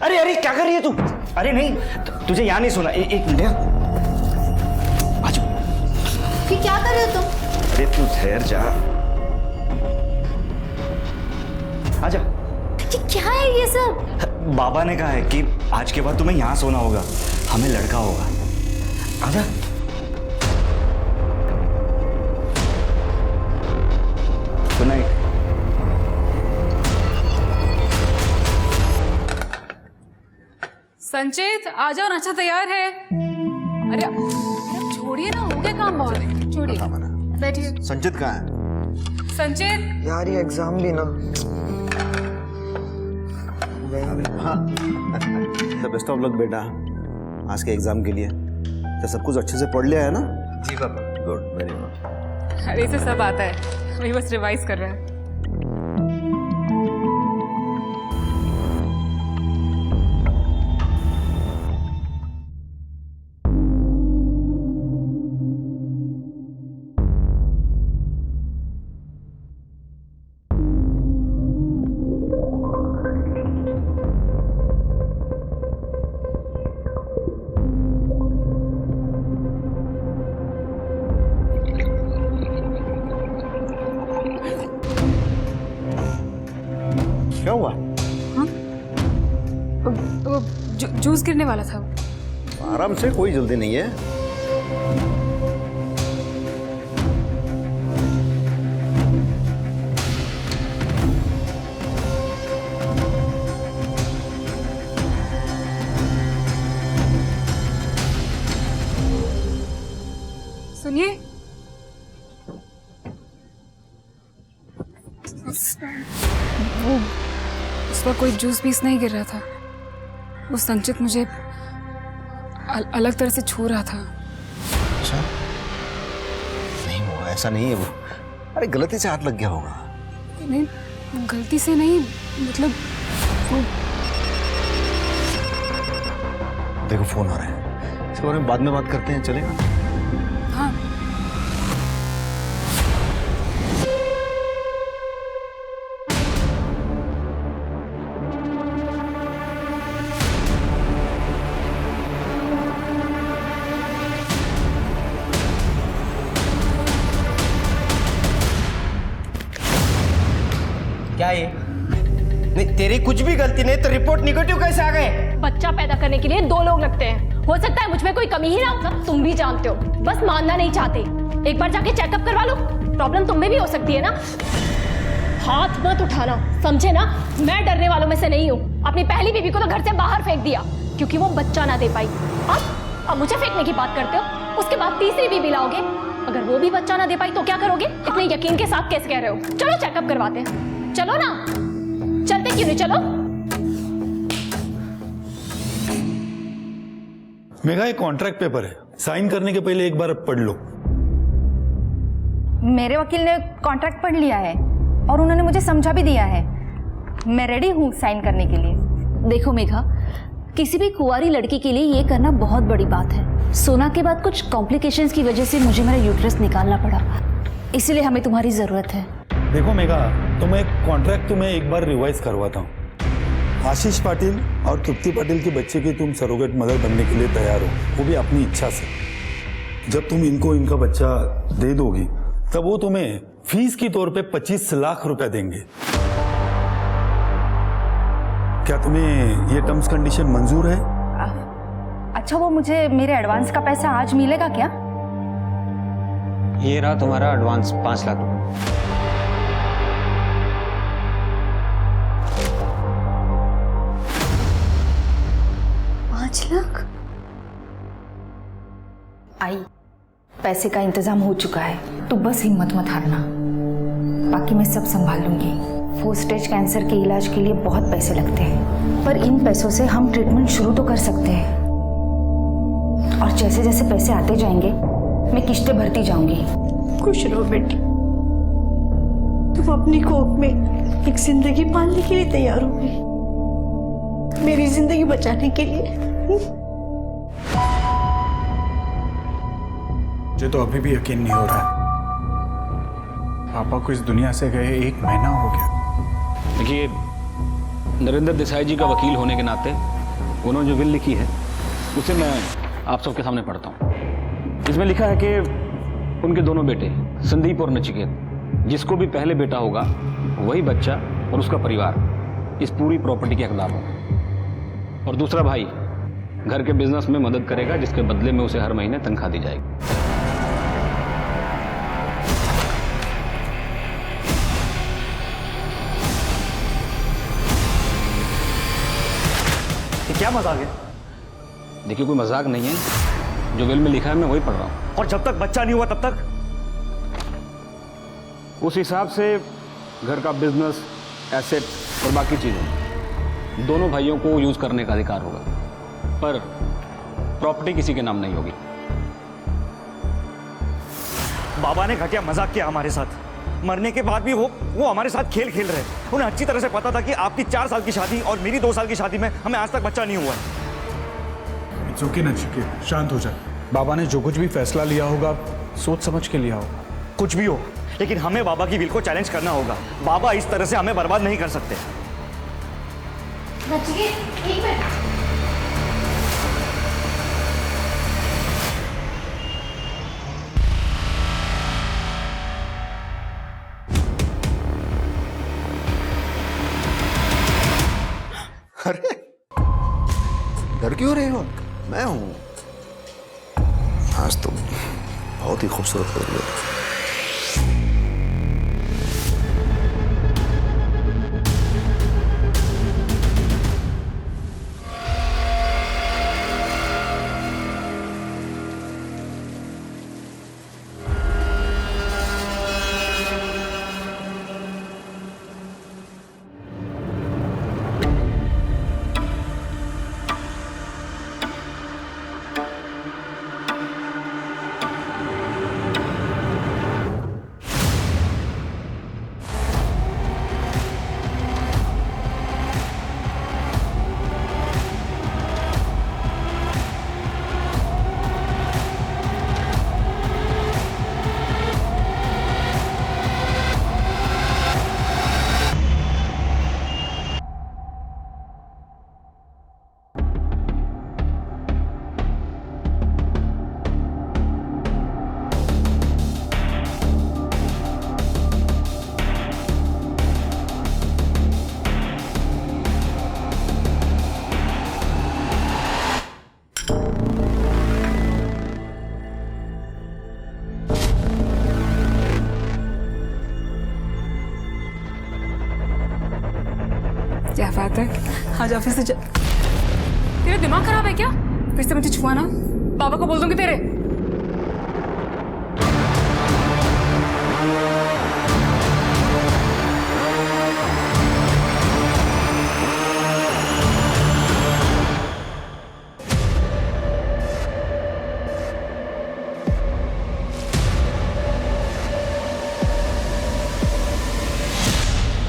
अरे अरे क्या कर रही है तू? अरे नहीं, तुझे यहाँ नहीं सुना। एक मिनट आ जाओ। ये क्या कर रहे हो तुम? अरे तू ठहर जा, आ जा। ये क्या है ये सब? बाबा ने कहा है कि आज के बाद तुम्हें यहाँ सोना होगा, हमें लड़का होगा। आजा। Good night. संचित आ जाओ, नाश्ता तैयार है। अरे अब छोड़िए ना, हो गया काम बहुत। छोड़िए, बैठिए। संचित कहाँ है? संचित यार ये एग्जाम भी ना। द बेस्ट ऑफ लक बेटा, आज के एग्जाम के लिए। तो सब कुछ अच्छे से पढ़ लिया है ना? जी पापा। Good, very good. अरे इसे सब आता है, वही बस रिवाइज कर रहे हैं। क्या हुआ? वो जूस गिरने वाला था। आराम से, कोई जल्दी नहीं है। सुनिए, वो उस पर कोई जूस पीस नहीं गिर रहा था। वो संचित मुझे अलग तरह से छू रहा था। अच्छा, नहीं वो ऐसा नहीं है वो। अरे गलती से हाथ लग गया होगा। नहीं, गलती से नहीं, मतलब वो देखो फोन आ रहा है, इसके बारे में बाद में बात करते हैं, चलेगा? हाँ। क्या ये? नहीं तेरी कुछ भी गलती नहीं तो रिपोर्ट निगेटिव कैसे आ गए? बच्चा पैदा करने के लिए 2 लोग लगते हैं। हो सकता है मुझ में कोई कमी ही ना हो, तुम भी जानते हो, बस मानना नहीं चाहते। एक बार जाके चेकअप करवा लो, प्रॉब्लम तुम में भी हो सकती है ना। हाथ मत उठाना, समझे ना? मैं डरने वालों में से नहीं हूँ। अपनी पहली बीबी को तो घर से बाहर फेंक दिया क्योंकि वो बच्चा ना दे पाई। अब मुझे फेंकने की बात करते हो, उसके बाद तीसरी बीबी लाओगे, अगर वो भी बच्चा ना दे पाई तो क्या करोगे? इतने यकीन के साथ कैसे कह रहे हो? चलो चेकअप करवाते हैं, चलो ना। चलते क्यों नहीं? चलो। मेघा, एक कॉन्ट्रैक्ट पेपर है, साइन करने के पहले एक बार पढ़ लो। मेरे वकील ने कॉन्ट्रैक्ट पढ़ लिया है और उन्होंने मुझे समझा भी दिया है। मैं रेडी हूँ साइन करने के लिए। देखो मेघा, किसी भी कुंवारी लड़की के लिए ये करना बहुत बड़ी बात है। सोना के बाद कुछ कॉम्प्लिकेशंस की वजह से मुझे मेरा यूट्रस निकालना पड़ा, इसीलिए हमें तुम्हारी जरूरत है। देखो मेघा, तो मैं कॉन्ट्रैक्ट तुम्हें एक बार रिवाइज करवाता हूँ। आशीष पाटिल और तृप्ति पाटिल के बच्चे की तुम सरोगेट मदर बनने के लिए तैयार हो, वो भी अपनी इच्छा से। जब तुम इनको इनका बच्चा दे दोगी तब वो तुम्हें फीस के तौर पे 25 लाख रुपए देंगे। क्या तुम्हें ये टर्म्स कंडीशन मंजूर है? अच्छा, वो मुझे मेरे एडवांस का पैसा आज मिलेगा क्या? ये रहा तुम्हारा एडवांस 5 लाख रुपए। 5 लाख? आई, पैसे का इंतजाम हो चुका है, तू बस हिम्मत मत हारना। बाकी मैं सब संभाल लूंगी। 4 स्टेज कैंसर के इलाज के लिए बहुत पैसे लगते हैं, पर इन पैसों से हम ट्रीटमेंट शुरू तो कर सकते हैं। और जैसे जैसे पैसे आते जाएंगे मैं किश्तें भरती जाऊंगी। खुश रहो बेटी, तुम अपनी कोख में एक जिंदगी पालने के लिए तैयार हो गई, मेरी जिंदगी बचाने के लिए। मुझे तो अभी भी यकीन नहीं हो रहा है, पापा को इस दुनिया से गए 1 महीना हो गया। देखिए, नरेंद्र देसाई जी का वकील होने के नाते उन्होंने जो विल लिखी है उसे मैं आप सबके सामने पढ़ता हूँ। इसमें लिखा है कि उनके दोनों बेटे संदीप और नचिकेत, जिसको भी पहले बेटा होगा वही बच्चा और उसका परिवार इस पूरी प्रॉपर्टी के हकदार होगा। और दूसरा भाई घर के बिजनेस में मदद करेगा, जिसके बदले में उसे हर महीने तनख्वाह दी जाएगी। ये क्या मजाक है? देखिए, कोई मजाक नहीं है, जो विल में लिखा है मैं वही पढ़ रहा हूँ। और जब तक बच्चा नहीं हुआ तब तक उस हिसाब से घर का बिजनेस, एसेट और बाकी चीजें दोनों भाइयों को यूज करने का अधिकार होगा, पर प्रॉपर्टी किसी के नाम नहीं होगी। बाबा ने घटिया मजाक किया हमारे साथ। मरने के बाद भी वो हमारे साथ खेल खेल रहे हैं। उन्हें अच्छी तरह से पता था कि आपकी 4 साल की शादी और मेरी 2 साल की शादी में हमें आज तक बच्चा नहीं हुआ है। इट्स ओके नचिकेत, शांत हो जा। बाबा ने जो कुछ भी फैसला लिया होगा सोच समझ के लिया होगा। कुछ भी हो, लेकिन हमें बाबा की विल को चैलेंज करना होगा। बाबा इस तरह से हमें बर्बाद नहीं कर सकते। नचिकेत, एक मिनट। अरे डर क्यों रहे हो? मैं हूं। आज तो बहुत ही खूबसूरत लग रही हो। क्या बात है, आज ऑफिस से तेरा दिमाग खराब है क्या? फिर से मुझे छुआ ना, बाबा को बोल दूंगी तेरे।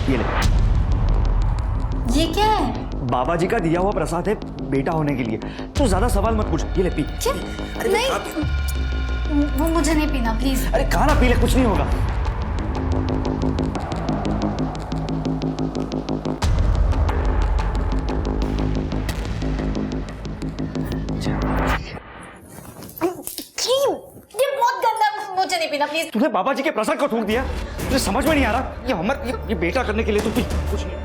ये ले। ये क्या है? बाबा जी का दिया हुआ प्रसाद है बेटा होने के लिए। तो ज्यादा सवाल मत पूछ। ये ले पी। क्या? नहीं, वो मुझे नहीं पीना, प्लीज। अरे खाना पी ले, कुछ नहीं होगा। ये बहुत गंदा, मुझे नहीं पीना, प्लीज। तूने बाबा जी के प्रसाद को थूक दिया। तुझे समझ में नहीं आ रहा? ये बेटा करने के लिए तू पी, कुछ नहीं।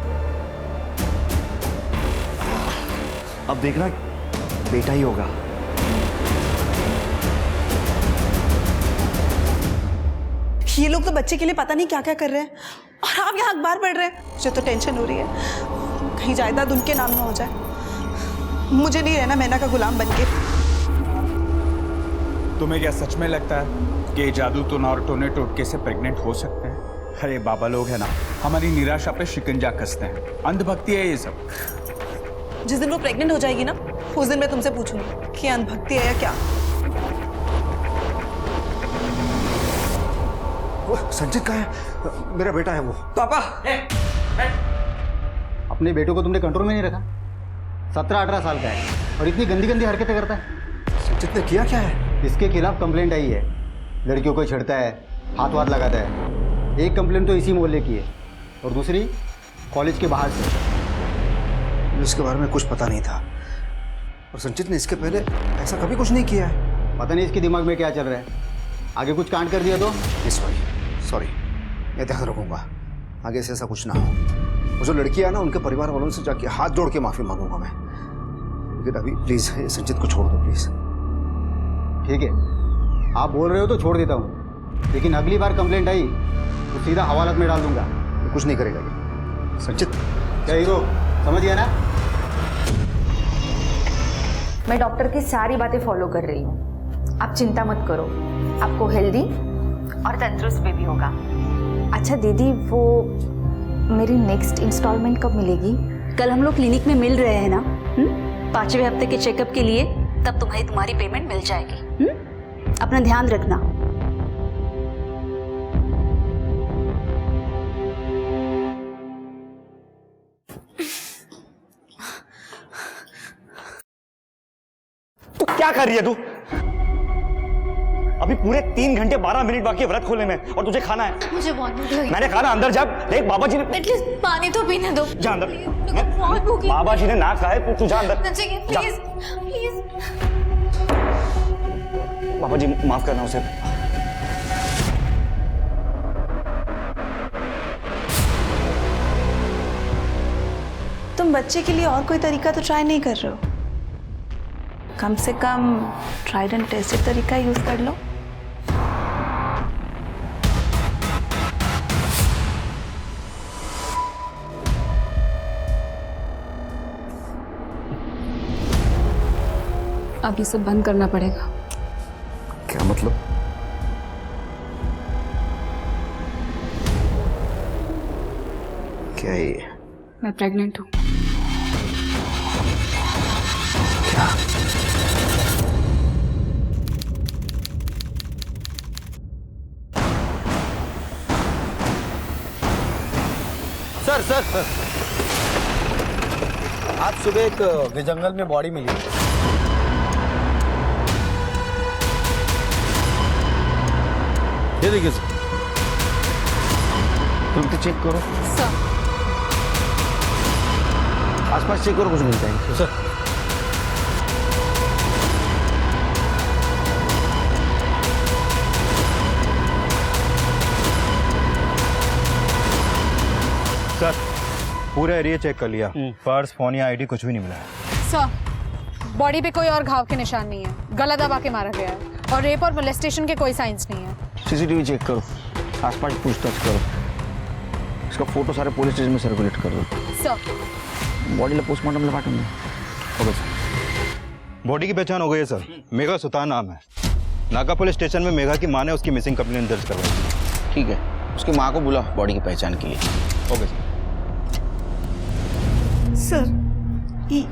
अब देखना बेटा ही होगा। ये लोग तो बच्चे के लिए पता नहीं क्या क्या कर रहे हैं और आप यहाँ अखबार पढ़ रहे हैं। मुझे तो टेंशन हो रही है, कहीं जायदाद उनके नाम ना हो जाए। मुझे नहीं रहना मैना का गुलाम बनके। तुम्हें क्या सच में लगता है कि जादू टोना और टोने टोटके से प्रेग्नेंट हो सकते हैं? अरे बाबा लोग है ना, हमारी निराशा पे शिकंजा कसते हैं। अंधभक्ति है ये सब। जिस दिन वो प्रेग्नेंट हो जाएगी ना, उस दिन मैं तुमसे पूछूंगी कि अंधभक्ति है या क्या। वो संचित का है, मेरा बेटा है वो। पापा अपने बेटों को तुमने कंट्रोल में नहीं रखा? 17-18 साल का है और इतनी गंदी गंदी हरकतें करता है। संचित ने किया क्या है? इसके खिलाफ कंप्लेंट आई है। लड़कियों को छेड़ता है, हाथ वाथ लगाता है। एक कंप्लेंट तो इसी मोहल्ले की है और दूसरी कॉलेज के बाहर से। मुझे इसके बारे में कुछ पता नहीं था, और संचित ने इसके पहले ऐसा कभी कुछ नहीं किया है। पता नहीं इसके दिमाग में क्या चल रहा है, आगे कुछ कांड कर दिया तो। सॉरी, मैं ध्यान रखूंगा, आगे से ऐसा कुछ ना हो। वो जो लड़की है ना, उनके परिवार वालों से जाके हाथ जोड़ के माफी मांगूंगा मैं। लेकिन अभी प्लीज संचित को छोड़ दो प्लीज। ठीक है, आप बोल रहे हो तो छोड़ देता हूँ, लेकिन अगली बार कंप्लेंट आई तो सीधा हवालात में डाल दूंगा। ये कुछ नहीं करेगा ये। संचित क्या हीरो, समझ गया ना? मैं डॉक्टर की सारी बातें फॉलो कर रही हूँ, आप चिंता मत करो, आपको हेल्दी और तंदुरुस्त बेबी होगा। अच्छा दीदी, वो मेरी नेक्स्ट इंस्टॉलमेंट कब मिलेगी? कल हम लोग क्लिनिक में मिल रहे हैं ना, 5वें हफ्ते के चेकअप के लिए, तब तुम्हारी पेमेंट मिल जाएगी। अपना ध्यान रखना। क्या कर रही है तू? अभी पूरे 3 घंटे 12 मिनट बाकी है व्रत खोलने में, और तुझे खाना है। मुझे बहुत भूख लगी। मैंने कहा ना अंदर जा, देख बाबा जी ने एटलीस्ट पानी तो पीने दो। जा अंदर। बहुत भूख लगी। बाबा जी ने ना कहा है, तू जा अंदर। Please please. बाबा जी माफ करना उसे। तुम बच्चे के लिए और कोई तरीका तो ट्राई नहीं कर रहे हो? कम से कम ट्राइड एंड टेस्टेड तरीका यूज कर लो। अब ये सब बंद करना पड़ेगा। क्या मतलब? क्या ये? मैं प्रेग्नेंट हूँ। सर आज सुबह एक जंगल में बॉडी मिली। ये देखिए सर, तुम तो चेक करो। सर आसपास चेक करो, कुछ मिलता है सर। सर पूरा एरिया चेक कर लिया, पर्स, फोन या आईडी कुछ भी नहीं मिला है। सर बॉडी पे कोई और घाव के निशान नहीं है, गला दबा के मारा गया है, और रेप और मोलेस्टेशन के कोई साइंस नहीं है। सीसीटीवी चेक करो, आसपास पूछताछ करो, इसका फोटो सारे पुलिस स्टेशन में सर्कुलेट कर दो। सर बॉडीला पोस्टमार्टमला पाठवून द्या। Okay sir. बॉडी की पहचान हो गई है सर, मेघा सुतार नाम है। नागा पुलिस स्टेशन में मेघा की मां ने उसकी मिसिंग कंप्लेंट दर्ज करवाई। ठीक है, उसकी माँ को बुला बॉडी की पहचान के लिए। Okay sir. सर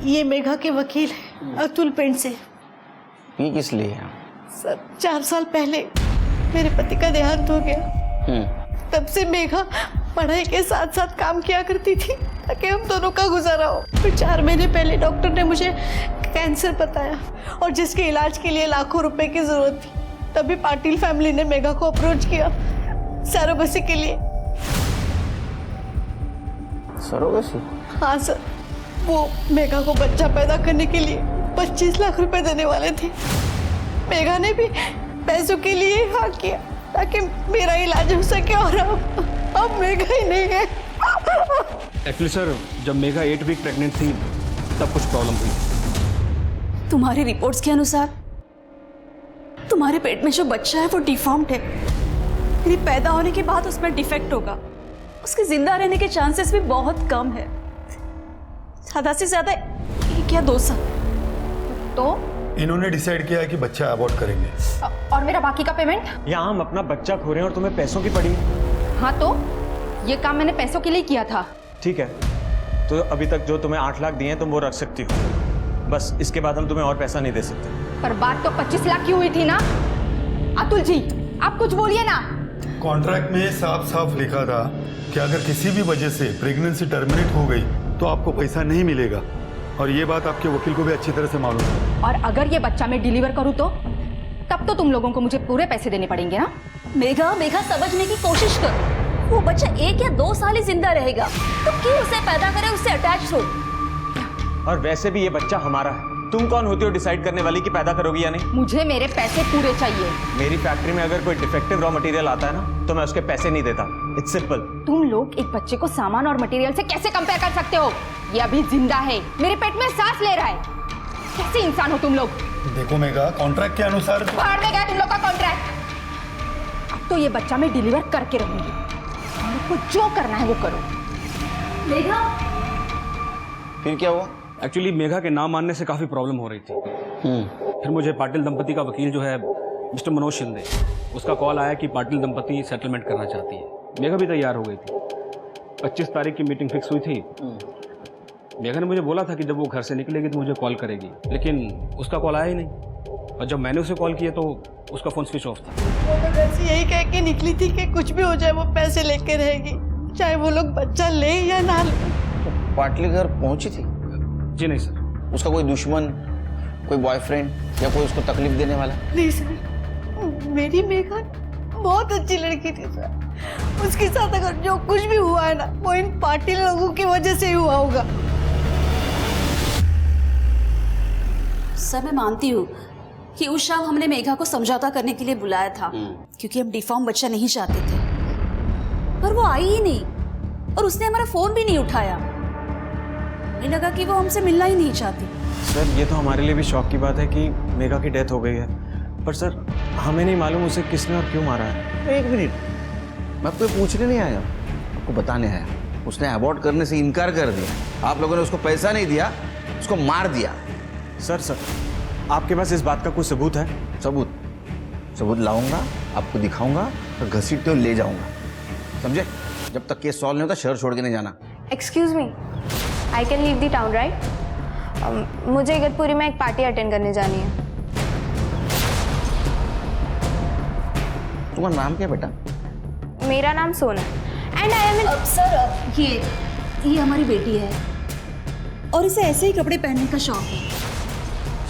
ये मेघा के वकील हैं, अतुल पेंट से। ये किस लिए है? सर 4 साल पहले मेरे पति का देहांत हो गया, तब से मेघा पढ़ाई के साथ साथ काम किया करती थी ताकि हम दोनों का गुजारा हो। फिर 4 महीने पहले डॉक्टर ने मुझे कैंसर बताया, और जिसके इलाज के लिए लाखों रुपए की जरूरत थी। तभी पाटिल फैमिली ने मेघा को अप्रोच किया सरोगेसी के लिए। सरोगेसी? हाँ सर, वो मेघा को बच्चा पैदा करने के लिए 25 लाख रुपए देने वाले थे। मेघा ने भी पैसों के लिए हाँ किया ताकि मेरा इलाज हो सके, और अब मेघा ही नहीं है। एक्चुअली सर, जब मेघा 8 वीक प्रेग्नेंट थी तब कुछ प्रॉब्लम हुई। तुम्हारी रिपोर्ट्स के अनुसार तुम्हारे पेट में जो बच्चा है वो डिफॉर्म्ड है, यानी पैदा होने के बाद उसमें डिफेक्ट होगा। उसके जिंदा रहने के चांसेस भी बहुत कम है, ज्यादा से ज्यादा 1 या 2 साल। तो इन्होंने डिसाइड किया है कि बच्चा अबॉर्ट करेंगे। और मेरा बाकी का पेमेंट? यहाँ हम अपना बच्चा खो रहे हैं और तुम्हें पैसों की पड़ी। हाँ तो ये काम मैंने पैसों के लिए किया था। ठीक है, तो अभी तक जो तुम्हें 8 लाख दिए हैं तुम वो रख सकती हो, बस इसके बाद हम तुम्हें और पैसा नहीं दे सकते। पर बात तो 25 लाख की हुई थी ना। अतुल जी आप कुछ बोलिए ना। कॉन्ट्रैक्ट में साफ साफ लिखा था कि अगर किसी भी वजह से प्रेगनेंसी टर्मिनेट हो गई तो आपको पैसा नहीं मिलेगा, और ये बात आपके वकील को भी अच्छी तरह से मालूम है। और अगर ये बच्चा मैं डिलीवर करूँ तो तब तो तुम लोगों को मुझे पूरे पैसे देने पड़ेंगे ना। मेघा समझने की कोशिश करो, वो बच्चा 1 या 2 साल ही जिंदा रहेगा, तो क्यों उसे पैदा करे, उससे अटैच हो। और वैसे भी ये बच्चा हमारा है। तुम कौन होती हो डिसाइड करने वाली कि पैदा करोगी या नहीं? मुझे मेरे पैसे पूरे चाहिए। मेरी फैक्ट्री में अगर कोई डिफेक्टिव रॉ मटेरियल आता है ना तो मैं उसके पैसे नहीं देता। It's simple. तुम लोग एक बच्चे को सामान और मटेरियल से कैसे कंपेयर कर सकते हो? ये अभी जिंदा है, मेरे पेट में सांस ले रहा है। कैसे इंसान हो तुम लोग? देखो मेघा, कॉन्ट्रैक्ट के अनुसार बाहर में गया तुम लोग का कॉन्ट्रैक्ट। अब तो ये बच्चा मैं डिलीवर करके रहूंगी। तुम लोग को जो करना है वो करो। मेघा, फिर क्या हुआ? एक्चुअली मेघा के नाम मानने से काफ़ी प्रॉब्लम हो रही थी। फिर मुझे पाटिल दंपति का वकील जो है मिस्टर मनोज शिंदे, उसका कॉल आया कि पाटिल दंपति सेटलमेंट करना चाहती है। मेघा भी तैयार हो गई थी। 25 तारीख की मीटिंग फिक्स हुई थी। मेघा ने मुझे बोला था कि जब वो घर से निकलेगी तो मुझे कॉल करेगी, लेकिन उसका कॉल आया ही नहीं। और जब मैंने उसे कॉल किया तो उसका फ़ोन स्विच ऑफ था। वो तो घर से यही कह के निकली थी कि कुछ भी हो जाए वो पैसे लेके रहेगी, चाहे वो लोग बच्चा ले या ना ले। पाटली घर पहुंची थी? जी नहीं सर। उसका कोई दुश्मन, कोई बॉयफ्रेंड या कोई उसको तकलीफ देने वाला? नहीं सर, मेरी मेघा बहुत अच्छी लड़की थी सर। उसके साथ अगर जो कुछ भी हुआ है ना वो इन पाटिल लोगों की वजह से ही हुआ होगा। सर मैं मानती हूँ कि उस शाम हमने मेघा को समझौता करने के लिए बुलाया था, क्योंकि हम डिफॉर्म बच्चा नहीं चाहते थे, पर वो आई ही नहीं और उसने हमारा फोन भी नहीं उठाया। मुझे लगा कि वो हमसे मिलना ही नहीं चाहती। सर ये तो हमारे लिए भी शौक की बात है कि मेघा की डेथ हो गई है, पर सर हमें नहीं मालूम उसे किसने और क्यों मारा है। एक मिनट, मैं आपको पूछने नहीं आया, आपको बताने आया। उसने अबॉर्ट करने से इनकार कर दिया, आप लोगों ने उसको पैसा नहीं दिया, उसको मार दिया। सर आपके पास इस बात का कोई सबूत है? सबूत लाऊंगा, आपको दिखाऊंगा और घसीटते हुए ले जाऊंगा, समझे? जब तक केस सॉल्व नहीं होता शहर छोड़ के नहीं जाना। Excuse me, I can leave the town right? मुझे इगतपुरी में एक पार्टी अटेंड करने जानी है। तुम्हारा नाम क्या बेटा? मेरा नाम सोना and I am in. Sir ये हमारी बेटी है और इसे ऐसे ही कपड़े पहनने का शौक है।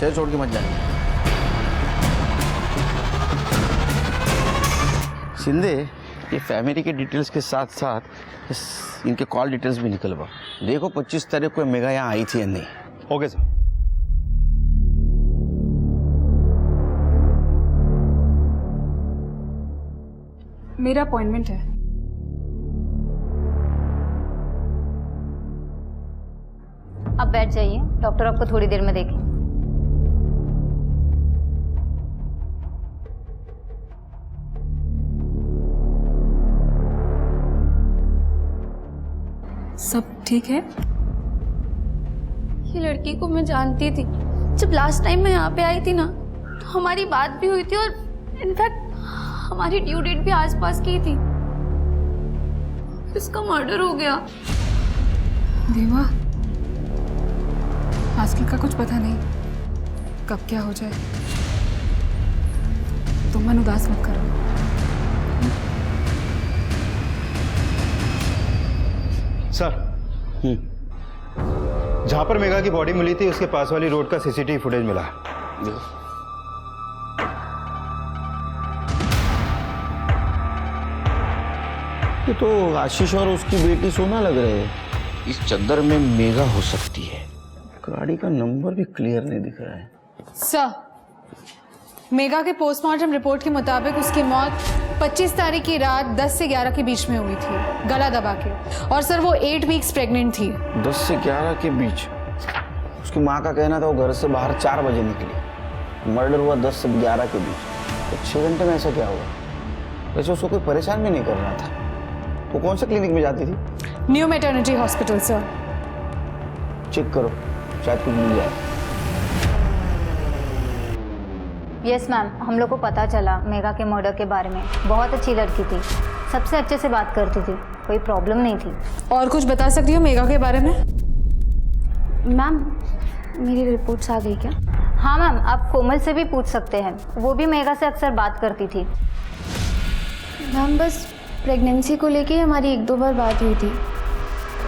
शहर छोड़ के मत जाना। शिंदे, ये फैमिली के डिटेल्स के साथ साथ इनके कॉल डिटेल्स भी निकलवा। देखो 25 तारीख को मेघा यहाँ आई थी या नहीं। Okay sir. मेरा अपॉइंटमेंट है। अब बैठ जाइए, डॉक्टर आपको थोड़ी देर में देखें। सब ठीक है? ये लड़की को मैं जानती थी। जब लास्ट टाइम मैं यहाँ पे आई थी ना तो हमारी बात भी हुई थी और इनफैक्ट हमारी ड्यू डेट भी आसपास की थी। इसका मर्डर हो गया। देवा, आजकल का कुछ पता नहीं कब क्या हो जाए। तुम मन उदास मत करो। सर, जहां पर मेघा की बॉडी मिली थी उसके पास वाली रोड का सीसीटीवी फुटेज मिला है। ये तो आशीष और उसकी बेटी सोना लग रहे हैं। इस चद्दर में मेघा हो सकती है। गाड़ी का नंबर भी क्लियर नहीं दिख रहा है। सर, मेघा के पोस्टमार्टम रिपोर्ट के मुताबिक उसकी मौत 25 तारीख की रात 10 से 11 के बीच में हुई थी, गला दबा के। और सर वो 8 वीक्स प्रेग्नेंट थी। 10 से 11 के बीच? उसकी माँ का कहना था वो घर से बाहर 4 बजे निकली। मर्डर हुआ 10 से 11 के बीच। तो 6 घंटे में ऐसा क्या हुआ? वैसे उसको कोई परेशान भी नहीं कर रहा था। वो कौन से क्लिनिक में जाती थी? New maternity hospital sir. Check करो, शायद कुछ मिल जाए। यस मैम, हम लोग को पता चला मेघा के मर्डर के बारे में। बहुत अच्छी लड़की थी, सबसे अच्छे से बात करती थी, कोई प्रॉब्लम नहीं थी। और कुछ बता सकती हो मेघा के बारे में? मैम, मेरी रिपोर्ट्स आ गई क्या? हाँ मैम, आप कोमल से भी पूछ सकते हैं, वो भी मेघा से अक्सर बात करती थी। मैम बस प्रेगनेंसी को लेके हमारी 1-2 बार बात हुई थी।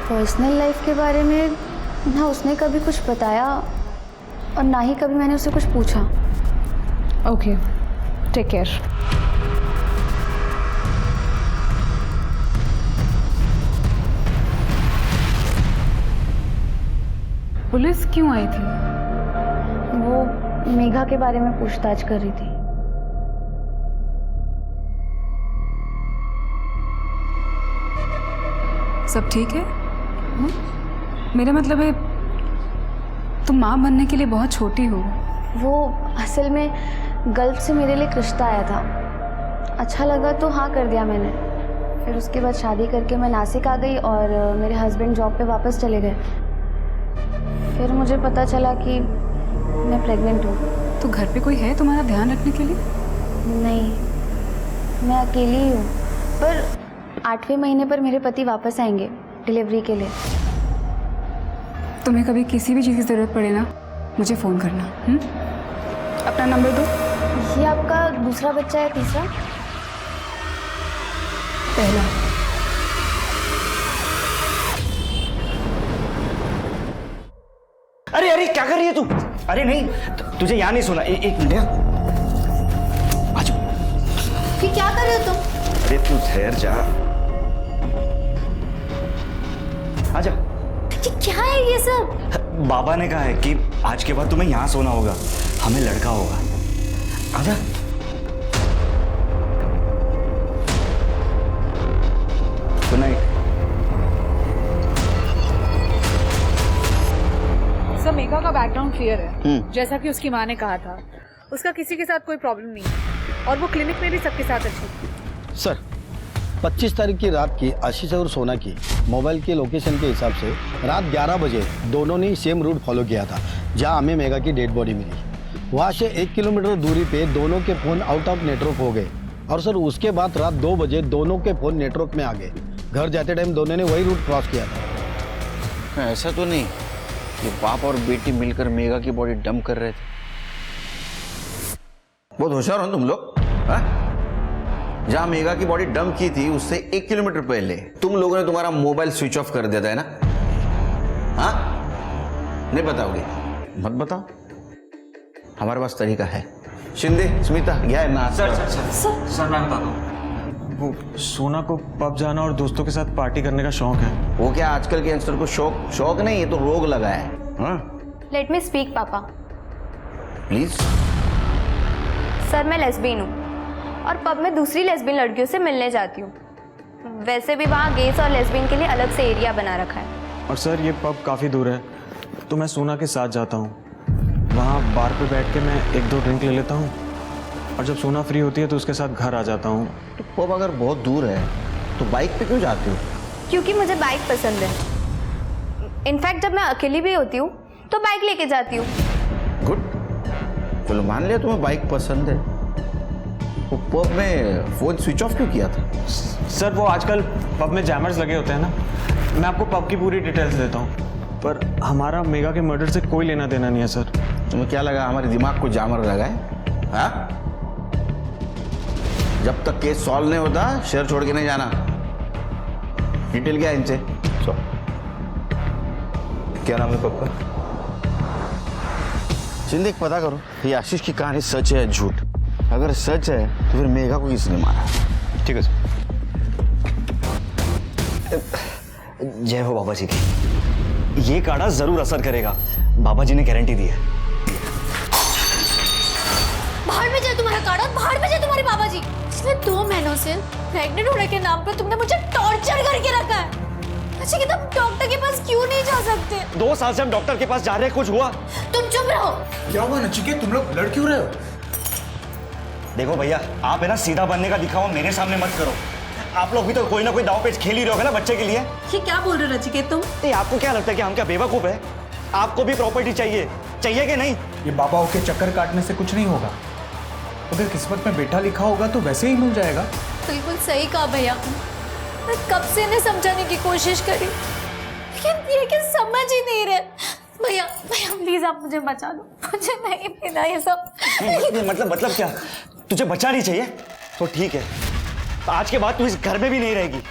पर्सनल लाइफ के बारे में ना उसने कभी कुछ बताया और ना ही कभी मैंने उससे कुछ पूछा। Okay, take care. पुलिस क्यों आई थी? वो मेघा के बारे में पूछताछ कर रही थी। सब ठीक है? मेरा मतलब है तुम माँ बनने के लिए बहुत छोटी हो। वो असल में गल्फ से मेरे लिए एक रिश्ता आया था, अच्छा लगा तो हाँ कर दिया मैंने। फिर उसके बाद शादी करके मैं नासिक आ गई और मेरे हस्बैंड जॉब पे वापस चले गए। फिर मुझे पता चला कि मैं प्रेग्नेंट हूँ। तो घर पे कोई है तुम्हारा ध्यान रखने के लिए? नहीं, मैं अकेली ही हूँ। पर 8वें महीने पर मेरे पति वापस आएंगे डिलीवरी के लिए। तुम्हें कभी किसी भी चीज़ की ज़रूरत पड़े ना, मुझे फ़ोन करना। अपना नंबर दो। ये आपका दूसरा बच्चा है, तीसरा? पहला। अरे अरे क्या कर रही है तू? अरे नहीं, तुझे यहाँ नहीं सुना। एक मिनट आ जाओ। ये क्या कर रहे हो तुम? अरे तू ठहर जा, आ जा। ये क्या है ये सब? बाबा ने कहा है कि आज के बाद तुम्हें यहाँ सोना होगा, हमें लड़का होगा। आजा। Good night. सब मेघा का बैकग्राउंड क्लियर है, जैसा कि उसकी माँ ने कहा था। उसका किसी के साथ कोई प्रॉब्लम नहीं है और वो क्लिनिक में भी सबके साथ अच्छी थी। सर 25 तारीख की रात की आशीष और सोना की मोबाइल के लोकेशन के हिसाब से रात 11 बजे दोनों ने सेम रूट फॉलो किया था जहां हमें मेघा की डेड बॉडी मिली। वहां से 1 किलोमीटर दूरी पे दोनों के फ़ोन आउट ऑफ नेटवर्क हो गए और सर उसके बाद रात 2 बजे दोनों के फ़ोन नेटवर्क में आ गए। घर जाते टाइम दोनों ने वही रूट क्रॉस किया था। ऐसा तो नहीं कि बाप और बेटी मिलकर मेघा की बॉडी डंप कर रहे थे? बहुत होशियार हो तुम लोग, हाँ? जहां मेघा की बॉडी डंप की थी उससे 1 किलोमीटर पहले तुम लोगों ने तुम्हारा मोबाइल स्विच ऑफ कर दिया था, है ना? हाँ, नहीं बताओगे? मत बताओ, हमारे पास तरीका है। शिंदे, स्मिता, क्या है ना? सर मैं बताता हूँ। वो सोना को पब जाना और दोस्तों के साथ पार्टी करने का शौक है। वो क्या आजकल के यंगस्टर को शौक नहीं, ये तो रोग लगा है। हाँ? लेट मी स्पीक पापा। प्लीज। सर मैं लेस्बियन हूँ और पब में दूसरी लेस्बियन लड़कियों से मिलने जाती हूँ। वैसे भी वहाँ गेस और लेस्बियन के लिए अलग से एरिया बना रखा है। और सर ये पब काफ़ी दूर है, तो मैं सोना के साथ जाता हूँ। वहाँ बार पे बैठ के मैं 1-2 ड्रिंक ले लेता हूँ और जब सोना फ्री होती है तो उसके साथ घर आ जाता हूँ। तो पब अगर बहुत दूर है तो बाइक पे क्यों जाते हो? क्योंकि मुझे बाइक पसंद है। इनफैक्ट जब मैं अकेली भी होती हूँ तो बाइक लेके जाती हूँ। गुड, चलो मान लिया तुम्हें बाइक पसंद है। वो पब में फोन स्विच ऑफ क्यों किया था? सर वो आजकल पब में जैमर्स लगे होते हैं ना। मैं आपको पब की पूरी डिटेल्स देता हूँ, पर हमारा मेघा के मर्डर से कोई लेना देना नहीं है सर। तुम्हें क्या लगा हमारे दिमाग को जामर लगा है? हाँ? जब तक केस सॉल्व नहीं होता शहर छोड़ के नहीं जाना। डिटेल क्या है इनसे? क्या नाम है पब का? शिंदे पता करो ये आशीष की कहानी सच है या झूठ। अगर सच है तो फिर मेघा को किसने मारा? ठीक है सर। जय हो बाबा जी की। ये काढ़ा जरूर असर करेगा, बाबा जी ने गारंटी दी है। बाहर में जाए तुम्हारा काढ़ा, बाहर में जाए तुम्हारे बाबा जी। पिछले 2 महीनों से प्रेग्नेंट होने के नाम पर तुमने मुझे टॉर्चर करके रखा है। अच्छा कि तुम डॉक्टर के पास क्यों नहीं जा सकते? 2 साल से हम डॉक्टर के पास जा रहे हैं, कुछ हुआ? तुम चुप रहो। क्या हुआ नचिकेत, तुम लोग लड़ क्यों रहे हो? देखो भैया, आप है ना सीधा बनने का दिखावा मेरे सामने मत करो। आप लोग भी तो कोई ना कोई दाव पेच खेल ही रहे हो ना बच्चे के लिए। ये क्या बोल रहे हो नचिकेत तुम? आपको क्या लगता है कि हम क्या बेवकूफ है? आपको भी प्रॉपर्टी चाहिए कि नहीं? ये बाबाओं के चक्कर काटने से कुछ नहीं होगा। अगर किस्मत में बेटा लिखा होगा तो वैसे ही मिल जाएगा। बिल्कुल सही कहा भैया। मैं कब से इन्हें समझाने की कोशिश करी, लेकिन ये क्या समझ ही नहीं रहे। भैया भैया प्लीज आप मुझे बचा दो, मुझे नहीं पीना ये सब। मतलब क्या? तुझे बचा नहीं चाहिए? तो ठीक है, तो आज के बाद तू इस घर में भी नहीं रहेगी।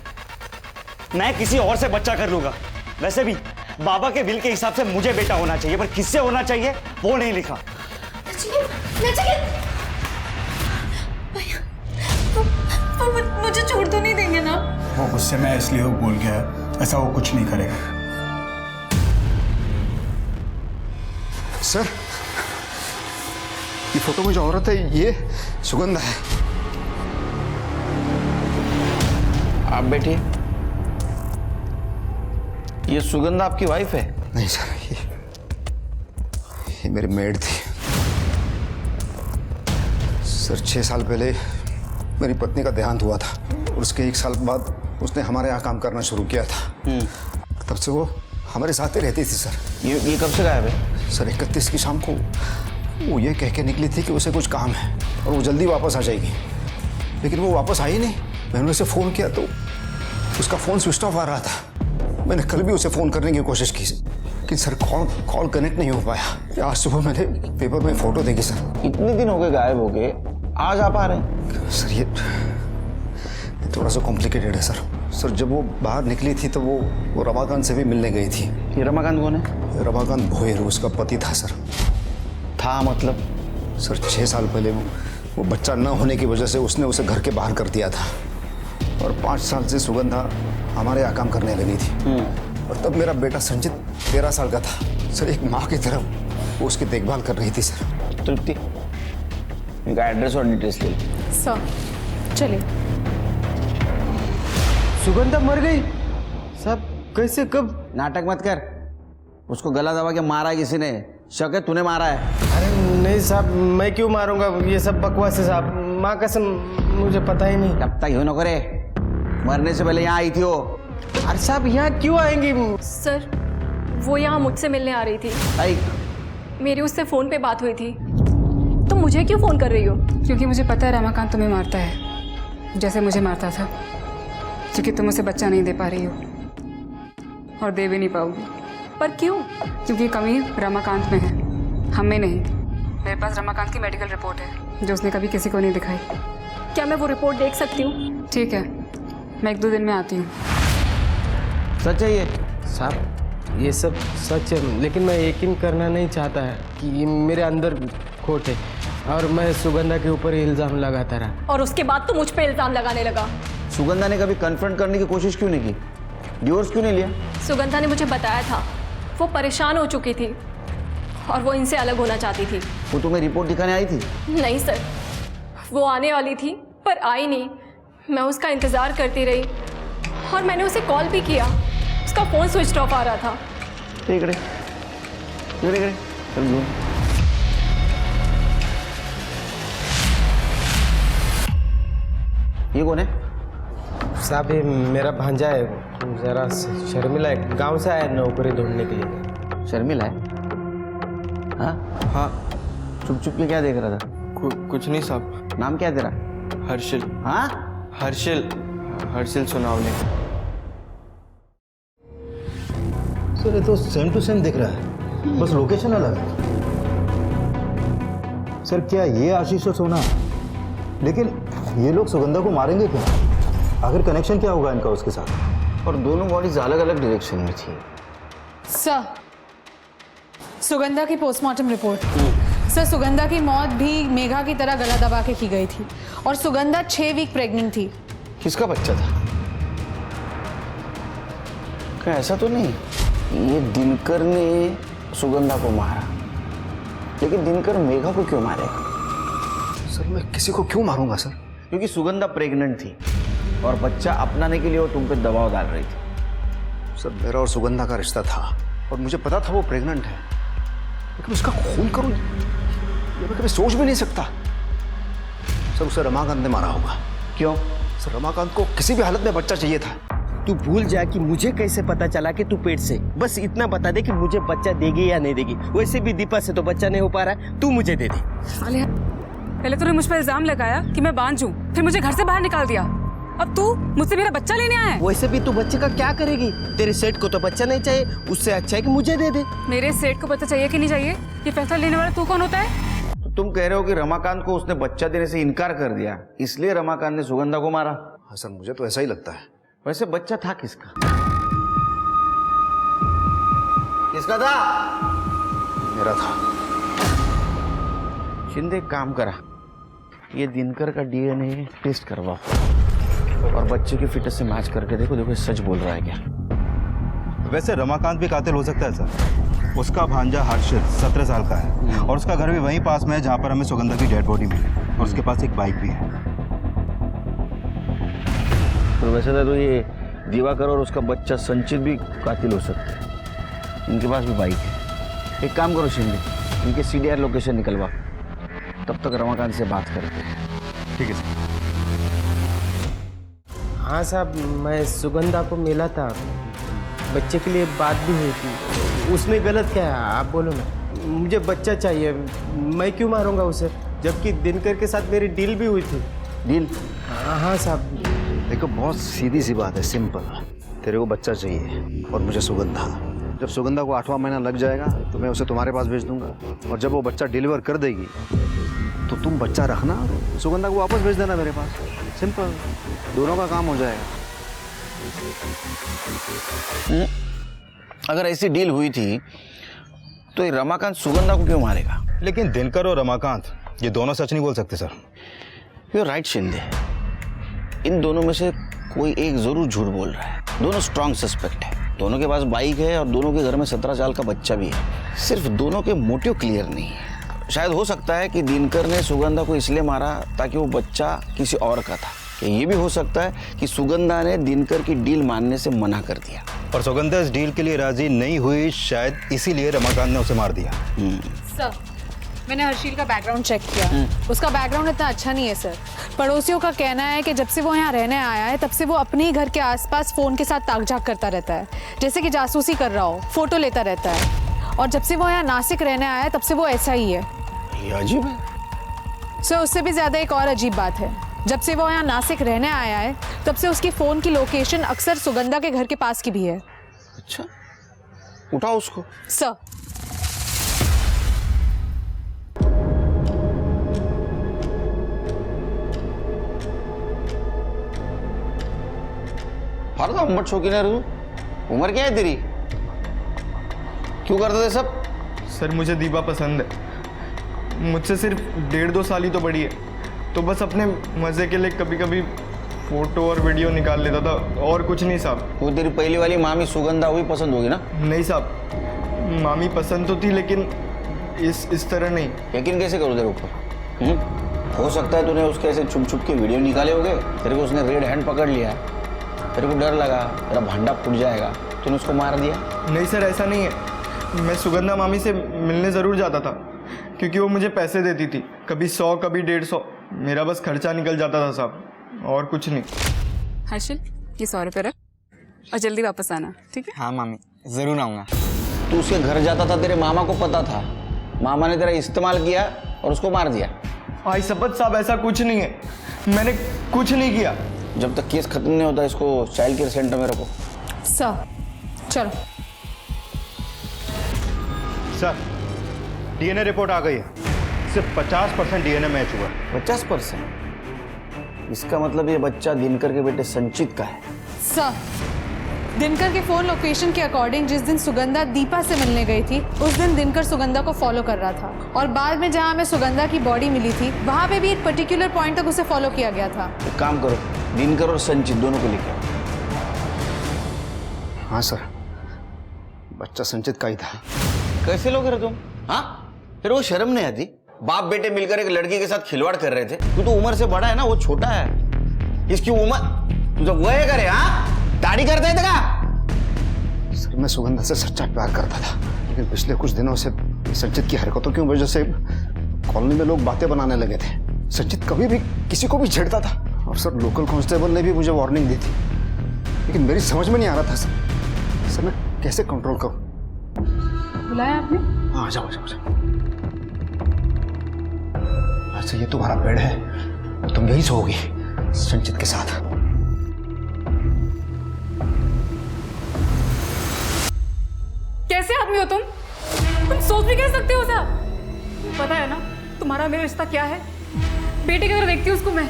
मैं किसी और से बच्चा कर लूंगा। वैसे भी बाबा के विल के हिसाब से मुझे बेटा होना चाहिए, पर किससे होना चाहिए वो नहीं लिखा। मुझे छोड़ तो नहीं देंगे ना? वो गुस्से में इसलिए वो बोल गया, ऐसा वो कुछ नहीं करेगा। सर, ये फोटो में जो औरत है ये सुगंधा है। आप बैठिए। ये सुगंधा आपकी वाइफ है? नहीं सर, ये मेरी मेड थी सर। 6 साल पहले मेरी पत्नी का देहांत हुआ था और उसके 1 साल बाद उसने हमारे यहाँ काम करना शुरू किया था। तब से वो हमारे साथ ही रहती थी सर। ये कब से गायब है? सर 31 की शाम को वो ये कह के निकली थी कि उसे कुछ काम है और वो जल्दी वापस आ जाएगी, लेकिन वो वापस आई नहीं। मैंने उसे फ़ोन किया तो उसका फ़ोन स्विच ऑफ आ रहा था। मैंने कल भी उसे फ़ोन करने की कोशिश की लेकिन सर कॉल कनेक्ट नहीं हो पाया। आज सुबह मैंने पेपर में फ़ोटो देखी सर। इतने दिन हो गए गायब हो गए, आज आप आ रहे हैं? सर ये थोड़ा सा कॉम्प्लिकेटेड है सर। सर जब वो बाहर निकली थी तो वो रमाकांत से भी मिलने गई थी। ये रमाकांत कौन है? रमाकांत भोयर उसका पति था सर। था मतलब? सर 6 साल पहले वो बच्चा न होने की वजह से उसने उसे घर के बाहर कर दिया था और 5 साल से सुगंधा हमारे यहाँ काम करने लगी थी। और तब मेरा बेटा संजीत 13 साल का था सर। एक माँ की तरह वो उसकी देखभाल कर रही थी सर। तृप्ति, इनका एड्रेस और डिटेल्स ले। सर चलिए। सुगंधा मर गई साहब? कैसे, कब? नाटक मत कर। उसको गला दबा के मारा है किसी ने। शक है तूने मारा है? अरे नहीं साहब, मैं क्यों मारूंगा? ये सब बकवास है साहब। माँ कसम, मुझे पता ही नहीं। तब तक न करे, मरने से पहले यहाँ आई थी वो। अरे साहब यहाँ क्यों आएंगी? सर वो यहाँ मुझसे मिलने आ रही थी। आई? मेरी उससे फ़ोन पे बात हुई थी। तुम मुझे क्यों फ़ोन कर रही हो? क्योंकि मुझे पता है रमाकांत तुम्हें मारता है, जैसे मुझे मारता था, क्योंकि तुम उसे बच्चा नहीं दे पा रही हो और दे भी नहीं पाओगी। पर क्यों? क्योंकि कमी रमाकांत में है, हम में नहीं। मेरे पास रमाकांत की मेडिकल रिपोर्ट है जो उसने कभी किसी को नहीं दिखाई। क्या मैं वो रिपोर्ट देख सकती हूँ? ठीक है, मैं 1-2 दिन में आती हूँ। सच है ये? साहब ये सब सच है, लेकिन मैं यकीन करना नहीं चाहता है कि ये मेरे अंदर खोट है और मैं सुगंधा के ऊपर इल्ज़ाम लगाता रहा। और उसके बाद तो मुझ पे इल्ज़ाम लगाने लगा। सुगंधा ने कभी कन्फ्रंट करने की कोशिश क्यों नहीं की? डिवोर्स क्यों नहीं लिया? सुगंधा ने मुझे बताया था वो परेशान हो चुकी थी और वो इनसे अलग होना चाहती थी। वो तुम्हें रिपोर्ट दिखाने आई थी? नहीं सर, वो आने वाली थी पर आई नहीं। मैं उसका इंतज़ार करती रही और मैंने उसे कॉल भी किया, उसका फ़ोन स्विच ऑफ आ रहा था। ठीक है, ये कौन है? साहब ये मेरा भांजा है, जरा शर्मिला है, गांव से आया नौकरी ढूंढने के लिए। शर्मिला है? हाँ हाँ। चुप चुप के क्या देख रहा था? कुछ नहीं साहब। नाम क्या तेरा? हर्षिल। हाँ हर्षिल सोनावले। सर ये तो सेम टू सेम दिख रहा है, बस लोकेशन अलग है। सर क्या ये आशीष और सोना? लेकिन ये लोग सुगंधा को मारेंगे क्यों? आखिर कनेक्शन क्या होगा इनका उसके साथ? और दोनों बॉडीज अलग अलग डायरेक्शन में थी। सर सुगंधा की पोस्टमार्टम रिपोर्ट। सर सुगंधा की मौत भी मेघा की तरह गला दबा के की गई थी और सुगंधा 6 वीक प्रेग्नेंट थी। किसका बच्चा था? क्या ऐसा तो नहीं ये दिनकर ने सुगंधा को मारा? लेकिन दिनकर मेघा को क्यों मारेगा? सर मैं किसी को क्यों मारूंगा सर? क्योंकि सुगंधा प्रेग्नेंट थी और बच्चा अपनाने के लिए वो तुम पे दबाव डाल रही थी। सर मेरा और सुगंधा का रिश्ता था और मुझे पता था वो प्रेग्नेंट है, लेकिन उसका खून करूं ये मैं कभी सोच भी नहीं सकता। सर उसे रमाकांत ने मारा होगा। क्यों? सर रमाकांत को किसी भी हालत में बच्चा चाहिए था। तू भूल जा कि मुझे कैसे पता चला कि तू पेट से, बस इतना बता दे कि मुझे बच्चा देगी या नहीं देगी। वैसे भी दीपा से तो बच्चा नहीं हो पा रहा है, तू मुझे दे दे। पहले तूने मुझ पर इल्जाम लगाया कि मैं बांझ हूँ, फिर मुझे घर से बाहर निकाल दिया, अब तू मुझसे मेरा बच्चा लेने आया है। वैसे भी तू बच्चे का क्या करेगी? तेरे सेठ को तो बच्चा नहीं चाहिए, उससे अच्छा है कि मुझे दे दे। मेरे सेठ को बच्चा चाहिए कि नहीं चाहिए ये फैसला लेने वाला तू कौन होता है? तो तुम कह रहे हो कि रमाकांत को उसने बच्चा देने से इनकार कर दिया, इसलिए रमाकांत ने सुगंधा को मारा? हाँ सर मुझे तो ऐसा ही लगता है। वैसे बच्चा था किसका? किसका था? मेरा था। शिंदे काम करा, ये दिनकर का डीएनए टेस्ट करवाओ और बच्चे की फिटनेस से मैच करके देखो, देखो सच बोल रहा है क्या। वैसे रमाकांत भी कातिल हो सकता है सर। उसका भांजा हर्षित 17 साल का है और उसका घर भी वहीं पास में है जहाँ पर हमें सुगंधा की डेड बॉडी मिली और उसके पास एक बाइक भी है। तो वैसे तो ये दिवाकर और उसका बच्चा संचित भी कातिल हो सकता है। इनके पास भी बाइक है। एक काम करो शिंदे, इनके CDR लोकेशन निकलवा, तब तक रमाकांत से बात करते हैं। ठीक है सर। हाँ साहब, मैं सुगंधा को मिला था, बच्चे के लिए बात भी हुई थी। उसमें गलत क्या है आप बोलो ना। मुझे बच्चा चाहिए, मैं क्यों मारूंगा उसे, जबकि दिनकर के साथ मेरी डील भी हुई थी। डील? हाँ साहब। देखो बहुत सीधी सी बात है, सिंपल। तेरे को बच्चा चाहिए और मुझे सुगंधा। जब सुगंधा को 8वां महीना लग जाएगा तो मैं उसे तुम्हारे पास भेज दूंगा और जब वो बच्चा डिलीवर कर देगी तो तुम बच्चा रखना, सुगंधा को वापस भेज देना मेरे पास। सिंपल, दोनों का काम हो जाएगा। अगर ऐसी डील हुई थी तो ये रमाकांत सुगंधा को क्यों मारेगा? लेकिन दिनकर और रमाकांत ये दोनों सच नहीं बोल सकते सर। यू राइट शिंदे, इन दोनों में से कोई एक जरूर झूठ बोल रहा है। दोनों स्ट्रांग सस्पेक्ट है, दोनों के पास बाइक है और दोनों के घर में 17 साल का बच्चा भी है। सिर्फ दोनों के मोटिव क्लियर नहीं है। शायद हो सकता है कि दिनकर ने सुगंधा को इसलिए मारा ताकि वो बच्चा किसी और का था। ये भी हो सकता है कि सुगंधा ने दिनकर की डील मानने से मना कर दिया और सुगंधा इस डील के लिए राजी नहीं हुई, शायद इसीलिए रमाकांत ने उसे मार दिया। सर, मैंने हर्षिल का बैकग्राउंड चेक किया। उसका बैकग्राउंड इतना अच्छा नहीं है सर। पड़ोसियों का कहना है कि जब से वो यहाँ रहने आया है तब से वो अपने ही घर के आसपास फोन के साथ ताक-झाक करता रहता है, जैसे कि जासूसी कर रहा हो, फोटो लेता रहता है। और जब से वो यहाँ नासिक रहने आया है तब से वो ऐसा ही है। ये अजीब है सर। उससे भी ज्यादा एक और अजीब बात है, जब से वो यहाँ नासिक रहने आया है तब से उसकी फोन की लोकेशन अक्सर सुगंधा के घर के पास की भी है। अच्छा, उठाओ उसको। सर। हर तो अम्बट शौकीन है तू। उम्र क्या है तेरी? क्यों करते थे सब? सर मुझे दीपा पसंद है, मुझसे सिर्फ 1.5-2 साल ही तो बड़ी है, तो बस अपने मजे के लिए कभी कभी फोटो और वीडियो निकाल लेता था, और कुछ नहीं साहब। वो तेरी पहली वाली मामी सुगंधा हुई पसंद होगी ना? नहीं साहब, मामी पसंद तो थी लेकिन इस तरह नहीं। यकीन कैसे करूँ तेरे ऊपर? हो सकता है तूने उसके ऐसे छुप छुप के वीडियो निकाले होंगे, तेरे को उसने रेड हैंड पकड़ लिया, तेरे को डर लगा तेरा भांडा फूट जाएगा, तूने उसको मार दिया। नहीं सर, ऐसा नहीं है। मैं सुगंधा मामी से मिलने ज़रूर जाता था क्योंकि वो मुझे पैसे देती थी, कभी 100 कभी 150। मेरा बस खर्चा निकल जाता था साहब, और कुछ नहीं। हर्षिल, ये 100 रुपये रख और जल्दी वापस आना, ठीक है? हाँ मामी, ज़रूर आऊँगा। तू उसके घर जाता था, तेरे मामा को पता था, मामा ने तेरा इस्तेमाल किया और उसको मार दिया। भाई शपथ साहब, ऐसा कुछ नहीं है, मैंने कुछ नहीं किया। जब तक केस खत्म नहीं होता इसको चाइल्ड केयर सेंटर में रखो। सर चलो। सर, डीएनए रिपोर्ट आ गई है, सिर्फ 50% डीएनए मैच हुआ। 50%? इसका मतलब ये बच्चा दिनकर के बेटे संचित का है। सर, दिनकर के फोन लोकेशन के अकॉर्डिंग जिस दिन सुगंधा दीपा से मिलने गई थी उस दिन दिनकर सुगंधा को फॉलो कर रहा था, और बाद में जहां हमें सुगंधा की बॉडी मिली थी वहां पे भी एक पर्टिकुलर पॉइंट तक उसे फॉलो किया गया था। एक काम करो, दिनकर और संचित दोनों को लेके आओ। हाँ सर, बच्चा संचित का ही था। कैसे लोग रहे तुम? हाँ, फिर वो शर्म नहीं आती? बाप बेटे मिलकर एक लड़की के साथ खिलवाड़ कर रहे थे। तू तो उम्र से बड़ा है ना, वो छोटा है। इसकी उम्र तू जब वो करे, हाँ दाढ़ी करता है तेरा? सर, मैं सुगंधा से सच्चा प्यार करता था, लेकिन पिछले कुछ दिनों से संचित की हरकतों की वजह से कॉलोनी में लोग बातें बनाने लगे थे। संचित कभी भी किसी को भी छेड़ता था, और सर लोकल कांस्टेबल ने भी मुझे वार्निंग दी थी, लेकिन मेरी समझ में नहीं आ रहा था सर मैं कैसे कंट्रोल करूं। बुलाया आपने? हाँ, आ जाओ। अच्छा, ये तुम्हारा बेड है और तुम यही सोओगी संचित के साथ। कैसे आदमी हो तुम सोच भी कह सकते हो साहब? पता है ना तुम्हारा मेरा रिश्ता क्या है? बेटे की तरह देखती हूँ उसको मैं।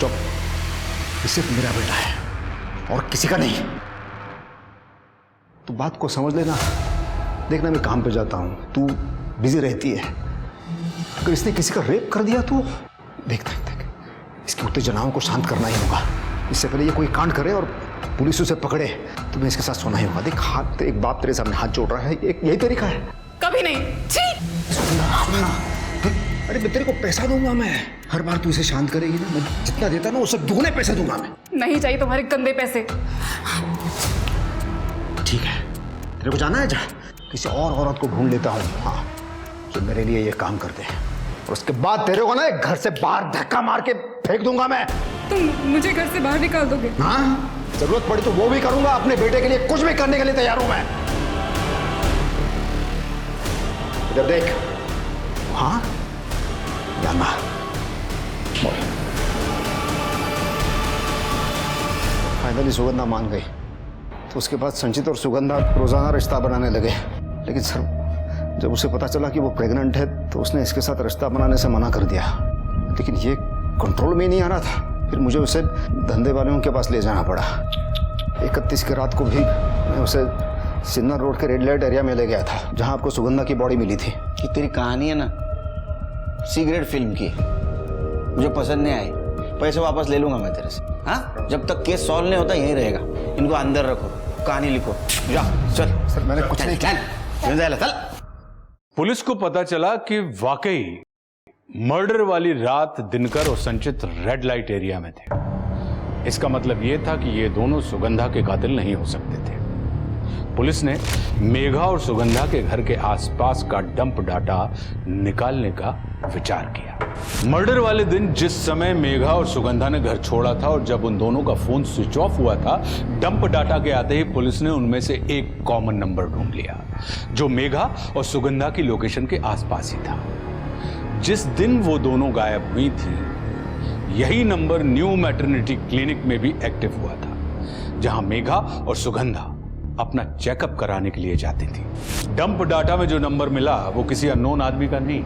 चुप, ये सिर्फ मेरा बेटा है और किसी का नहीं। तू बात को समझ लेना। देखना, मैं काम पे जाता हूँ, तू बिजी रहती है। अगर इसने किसी का रेप कर दिया तो देख इसकी उत्तेजनाओं को शांत करना ही होगा। इससे पहले ये कोई कांड करे और पुलिस उसे पकड़े तो मैं इसके साथ सोना ही होगा। देख हाथ, एक बाप तेरे सामने हाथ जोड़ रहा है, एक यही तरीका है। कभी नहीं। सुनना, अरे मैं तेरे को पैसा दूंगा, मैं हर बार तू इसे शांत करेगी ना, मैं जितना देता ना उससे दुगने पैसे दूंगा मैं। नहीं चाहिए तुम्हारे गंदे पैसे। ठीक है, तेरे को जाना है, जा किसी और औरत को ढूंढ लेता हूँ, हाँ, जो मेरे लिए ये काम करते हैं, और उसके बाद तेरे को ना एक घर से बाहर धक्का मार के फेंक दूंगा मैं। तुम मुझे घर से बाहर निकाल दोगे? हाँ, जरूरत पड़ी तो वो भी करूंगा, अपने बेटे के लिए कुछ भी करने के लिए तैयार हूं मैं। इधर देख, हाँ जाना। फाइनली सुगंधा मान गई, तो उसके बाद संचित और सुगंधा रोजाना रिश्ता बनाने लगे। लेकिन सर, जब उसे पता चला कि वो प्रेग्नेंट है तो उसने इसके साथ रिश्ता बनाने से मना कर दिया। लेकिन ये कंट्रोल में नहीं आ रहा था, फिर मुझे उसे धंधे वालों के पास ले जाना पड़ा। 31 की रात को भी मैं उसे सिन्नर रोड के रेड लाइट एरिया में ले गया था, जहां आपको सुगंधा की बॉडी मिली थी। कि तेरी कहानी है ना सिगरेट फिल्म की, मुझे पसंद नहीं आई। पैसे वापस ले लूंगा मैं तेरे से। हाँ, जब तक केस सॉल्व नहीं होता यहीं रहेगा। इनको अंदर रखो, कहानी लिखो, जा चल। सर मैंने कुछ नहीं किया। चल। पुलिस को पता चला कि वाकई मर्डर वाली रात दिनकर और संचित रेड लाइट एरिया में थे। इसका मतलब यह था कि ये दोनों सुगंधा के कातिल नहीं हो सकते थे। पुलिस ने मेघा और सुगंधा के घर के आसपास का डंप डाटा निकालने का विचार किया। मर्डर वाले दिन जिस समय मेघा और सुगंधा ने घर छोड़ा था और जब उन दोनों का फोन स्विच ऑफ हुआ था, डंप डाटा के आते ही पुलिस ने उनमें से एक कॉमन नंबर ढूंढ लिया जो मेघा और सुगंधा की लोकेशन के आसपास ही था। जिस दिन वो दोनों गायब हुई थी, यही नंबर न्यू मैटरनिटी क्लिनिक में भी एक्टिव हुआ था, जहां मेघा और सुगंधा अपना चेकअप कराने के लिए जाती थी। डंप डाटा में जो नंबर मिला वो किसी अननोन आदमी का नहीं,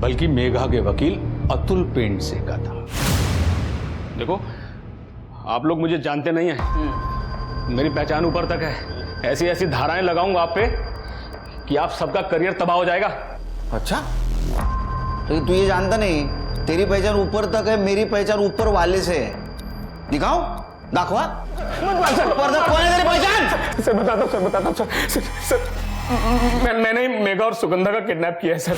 बल्कि मेघा के वकील अतुल पेंडसे का था। देखो, आप लोग मुझे जानते नहीं हैं, मेरी पहचान ऊपर तक है। ऐसी ऐसी धाराएं लगाऊंगा आप पे कि आप सबका करियर तबाह हो जाएगा। अच्छा, तो तू ये जानता नहीं, तेरी पहचान ऊपर तक है, मेरी पहचान ऊपर वाले से है। दिखाओ, दाखवा। ऊपर तक कौन है तेरी पहचान? सर बताता हूँ सर, मैंने ही मेघा और सुगंधा का किडनैप किया है सर।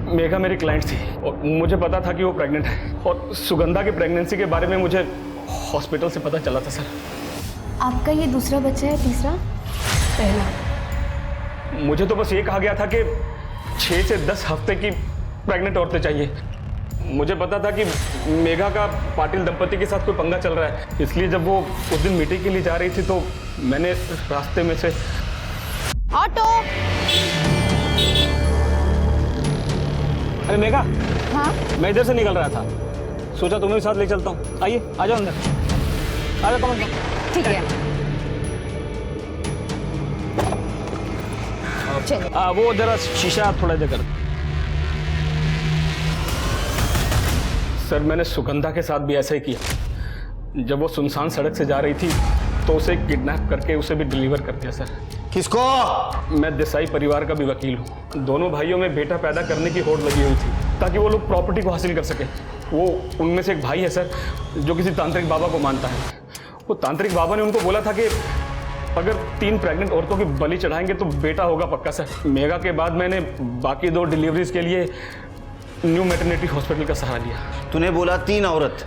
मेघा मेरी क्लाइंट थी और मुझे पता था कि वो प्रेग्नेंट है, और सुगंधा की प्रेगनेंसी के बारे में मुझे हॉस्पिटल से पता चला था सर। आपका ये दूसरा बच्चा है, तीसरा? पहला। मुझे तो बस ये कहा गया था कि 6 से 10 हफ्ते की प्रेग्नेंट औरतें चाहिए। मुझे पता था कि मेघा का पाटिल दंपति के साथ कोई पंगा चल रहा है, इसलिए जब वो उस दिन मीटिंग के लिए जा रही थी तो मैंने रास्ते में से ऑटो। अरे मेघा, हाँ? मैं इधर से निकल रहा था, सोचा तुम्हें भी साथ ले चलता हूँ। आइए, आ जाओ अंदर, आ जाओ। कम ठीक है, वो जरा शीशा थोड़ा इधर कर। सर, मैंने सुगंधा के साथ भी ऐसा ही किया। जब वो सुनसान सड़क से जा रही थी तो उसे किडनैप करके उसे भी डिलीवर कर दिया सर। किसको? मैं देसाई परिवार का भी वकील हूँ। दोनों भाइयों में बेटा पैदा करने की होड़ लगी हुई थी ताकि वो लोग प्रॉपर्टी को हासिल कर सके। वो उनमें से एक भाई है सर जो किसी तांत्रिक बाबा को मानता है। वो तांत्रिक बाबा ने उनको बोला था कि अगर 3 प्रेग्नेंट औरतों की बलि चढ़ाएंगे तो बेटा होगा पक्का सर। मेघा के बाद मैंने बाकी 2 डिलीवरीज के लिए न्यू मैटरनिटी हॉस्पिटल का सहारा लिया। तूने बोला 3 औरत,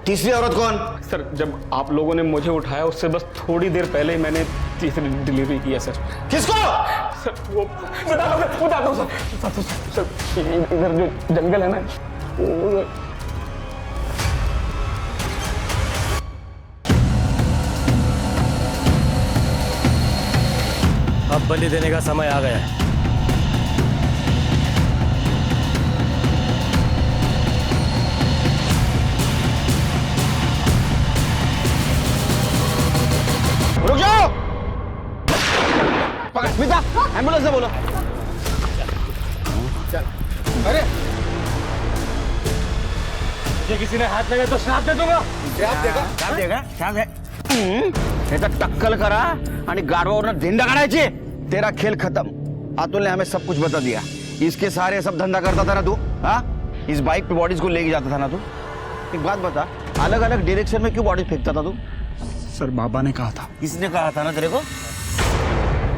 तीसरी औरत कौन? सर, जब आप लोगों ने मुझे उठाया उससे बस थोड़ी देर पहले ही मैंने तीसरी डिलीवरी किया सर। किसको? सर, वो बताता हूँ सर। इधर जो जंगल है ना, वो अब बलि देने का समय आ गया है। रुक जाओ! स्मिता, एम्बुलेंस से बोलो। चल। अरे ये किसी ने हाथ लगा तो श्राप दे दूंगा। श्राप देगा? त्याचा टक्कल करा आणि गाडवावरनं धिंडा काढायची। तेरा खेल खत्म। अतुल ने हमें सब कुछ बता दिया। इसके सारे सब धंधा करता था ना तू? हाँ, इस बाइक पे बॉडीज को लेके जाता था ना तू? एक बात बता, अलग अलग डायरेक्शन में क्यों बॉडी फेंकता था तू? सर बाबा ने कहा था। किसने कहा था ना तेरे को?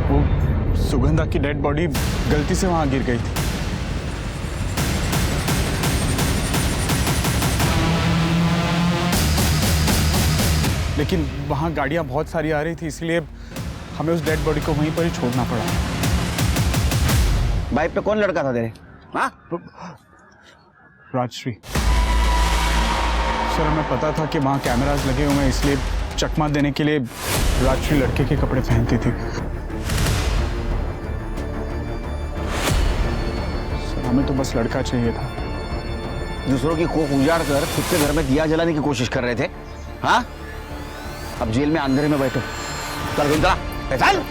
वो सुगंधा की डेड बॉडी गलती से वहां गिर गई थी। लेकिन वहां गाड़ियां बहुत सारी आ रही थी, इसलिए हमें उस डेड बॉडी को वहीं पर ही छोड़ना पड़ा। बाइक पे कौन लड़का था तेरे? हाँ? राजश्री। सर हमें पता था कि वहां कैमरास लगे हुए हैं, इसलिए चकमा देने के लिए राजश्री लड़के के कपड़े पहनती थी। सर हमें तो बस लड़का चाहिए था। दूसरों की कोख उजाड़ कर खुद के घर में दिया जलाने की कोशिश कर रहे थे। हाँ? अब जेल में अंधेरे में बैठो। चल चल